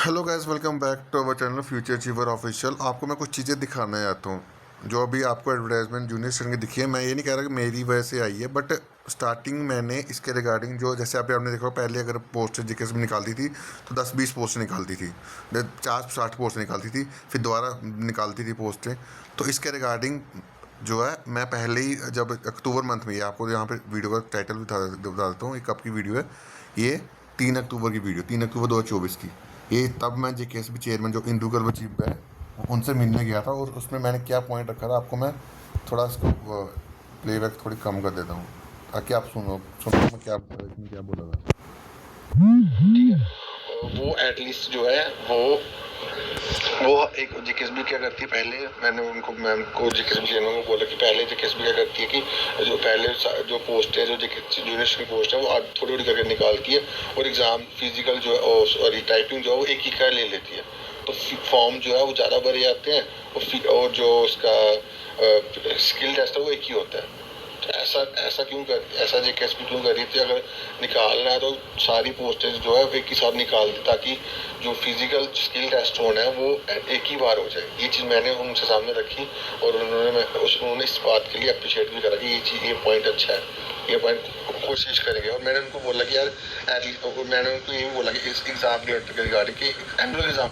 Hello guys, welcome back to our channel future achiever official. आपको मैं कुछ चीज़ें दिखाना चाहता हूँ जो अभी आपको एडवर्टाइजमेंट जूनियर स्टूडेंट की दिखी है। मैं ये नहीं कह रहा कि मेरी वजह से आई है, बट स्टार्टिंग मैंने इसके रिगार्डिंग जो जैसे अभी आपने देखा पहले अगर पोस्ट जीके में निकालती थी तो 10-20 पोस्ट निकालती थी, 50-60 पोस्ट निकालती थी, फिर दोबारा निकालती थी पोस्टें। तो इसके रिगार्डिंग जो है मैं पहले ही जब अक्टूबर मंथ में, ये आपको यहाँ पे वीडियो का टाइटल भी बता देता हूँ, ये कब की वीडियो है। ये 3 अक्टूबर की वीडियो, 3 अक्टूबर 2024 की। ये तब मैं जेकेएसबी चेयरमैन जो इंदू गर्वचीफ है उनसे मिलने गया था, और उसमें मैंने क्या पॉइंट रखा था आपको मैं थोड़ा इसको प्लेबैक थोड़ी कम कर देता हूँ ताकि आप सुनो सुनो मैं क्या इसमें क्या बोला था। ठीक है, वो एटलीस्ट जो है वो एक जेकेएसबी क्या करती है। पहले मैंने उनको मैम को जेकेएसबी चेयरमैन को बोला कि पहले जेकेएसबी क्या करती है कि जो पहले जो पोस्ट है, जो जूनियर की पोस्ट है, वो आज थोड़ी थोड़ी करके निकालती है, और एग्ज़ाम फिजिकल जो है और टाइपिंग जो है वो एक ही का ले लेती है। तो फॉर्म जो है वो ज़्यादा भरे जाते हैं, और जो उसका स्किल टेस्ट है वो एक ही होता है। तो ऐसा जेकेएसपी क्यों कर रही थी? अगर निकालना है तो सारी पोस्टेज जो है वो एक ही साथ निकाल दी, ताकि जो फिजिकल स्किल टेस्ट होना है वो एक ही बार हो जाए। ये चीज़ मैंने उनसे सामने रखी, और उन्होंने इस बात के लिए अप्रिशिएट भी करा कि ये पॉइंट अच्छा है, ये पॉइंट कोशिश करेंगे। और मैंने उनको बोला कि यार एटलीस्ट, मैंने उनको ये भी बोला कि इस एग्ज़ाम के रिगार्डिंग कि एनुअल एग्ज़ाम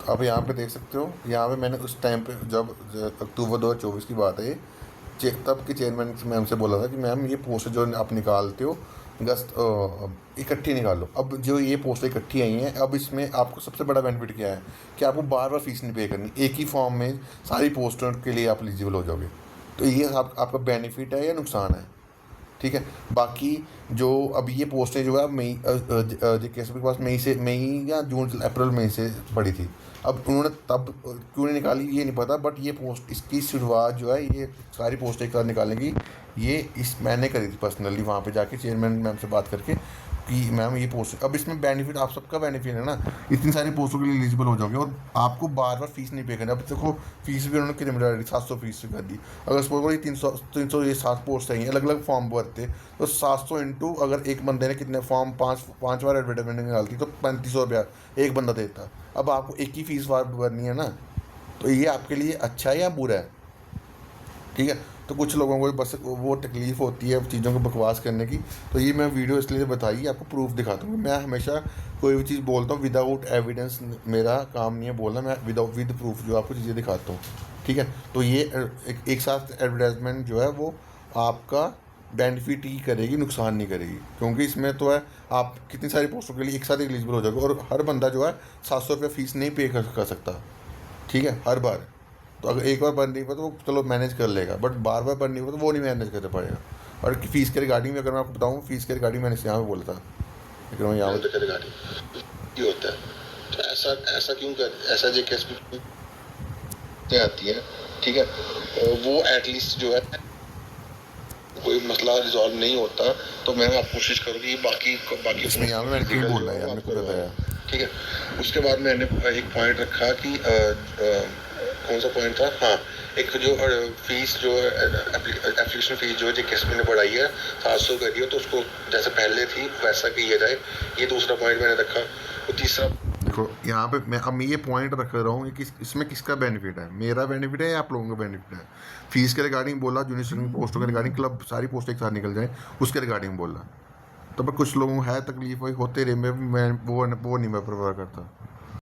आप यहाँ पे देख सकते हो। यहाँ पे मैंने उस टाइम पे जब अक्टूबर 2024 की बात है, तब के चेयरमैन मैम से बोला था कि मैम ये पोस्ट जो आप निकालते हो अगस्त इकट्ठी निकाल लो। अब जो ये पोस्ट इकट्ठी आई हैं, अब इसमें आपको सबसे बड़ा बेनिफिट क्या है कि आपको बार बार फीस नहीं पे करनी, एक ही फॉर्म में सारी पोस्टों के लिए आप एलिजिबल हो जाओगे। तो ये आपका बेनिफिट है या नुकसान है? ठीक है। बाकी जो अब ये पोस्टें जो है अब मई जेकेएसपी के पास मई या जून अप्रैल मई से पड़ी थी। अब उन्होंने तब क्यों नहीं निकाली ये नहीं पता, बट ये पोस्ट इसकी शुरुआत जो है ये सारी पोस्टें एक साथ निकालने की, ये इस मैंने करी थी पर्सनली वहाँ पे जाके चेयरमैन मैम से बात करके कि मैम ये पोस्ट। अब इसमें बेनिफिट आप सबका बेनिफिट है ना, इतनी सारी पोस्टों के लिए एलिजिबल हो जाओगे और आपको बार बार फीस नहीं पे करनी। अब देखो फीस भी उन्होंने कितनी बढ़ा दी, 700 फीस कर दी। अगर सपोज करो ये 300 ये 7 पोस्ट हैं, अलग अलग फॉर्म भरते तो 700 इंटू अगर एक बंदे ने कितने फॉर्म पाँच बार एडवर्टाइजमेंट निकालती तो 3500 रुपया एक बंदा देता। अब आपको एक ही फीस बार भरनी है ना, तो ये आपके लिए अच्छा है या बुरा है? ठीक है। तो कुछ लोगों को बस वो तकलीफ़ होती है चीज़ों को बकवास करने की। तो ये मैं वीडियो इसलिए बताई, आपको प्रूफ दिखाता हूँ। मैं हमेशा कोई भी चीज़ बोलता हूँ विदाउट एविडेंस, मेरा काम नहीं है बोलना, मैं विद प्रूफ जो आपको चीज़ें दिखाता हूँ। ठीक है। तो ये एक साथ एडवर्टाइजमेंट जो है वो आपका बेनिफिट ही करेगी, नुकसान नहीं करेगी, क्योंकि इसमें तो है आप कितनी सारी पोस्टों के लिए एक साथ एलिजिबल हो जाओगे, और हर बंदा जो है 700 रुपये फ़ीस नहीं पे कर सकता। ठीक है, हर बार। तो अगर एक बार भर नहीं हुआ तो वो चलो मैनेज कर लेगा, बट बार बार भर नहीं हुआ तो वो नहीं मैनेज कर पाएगा। और फीस के रिगार्डिंग में अगर मैं आपको बताऊँ, फीस के रिगार्डिंग मैंने यहाँ पे बोला था, लेकिन मैं यहाँ पे रिगार्डिंग ये होता है। तो ऐसा क्यों कर ऐसा जेकेएसपी आती है। ठीक है, वो एटलीस्ट जो है कोई मसला रिजॉल्व नहीं होता, तो मैं आप कोशिश करूँ कि बाकी इसमें यहाँ पे मैंने क्यों बोला है आपने खुद बताया। ठीक है। उसके बाद मैंने एक पॉइंट रखा कि कौन सा पॉइंट था, हाँ, एक जो फीस जो एप्लीकेशन फीस जो जेकेएसपी ने बढ़ाई है 700 करी है, तो उसको जैसे पहले थी वैसा किया जाए। ये दूसरा पॉइंट मैंने रखा। और तीसरा देखो यहाँ पे मैं ये पॉइंट रख रहा हूँ कि इसमें किसका बेनिफिट है, मेरा बेनिफिट है या आप लोगों का बेनिफिट है? फीस के रिगार्डिंग बोला, जूनियर स्टूडेंट पोस्टों के रिगार्डिंग, क्लब सारी पोस्ट एक साथ निकल जाए उसके रिगार्डिंग बोला। तो कुछ लोगों को है तकलीफ, वही होते रहे, मैं वो नहीं मैं प्रेफर करता।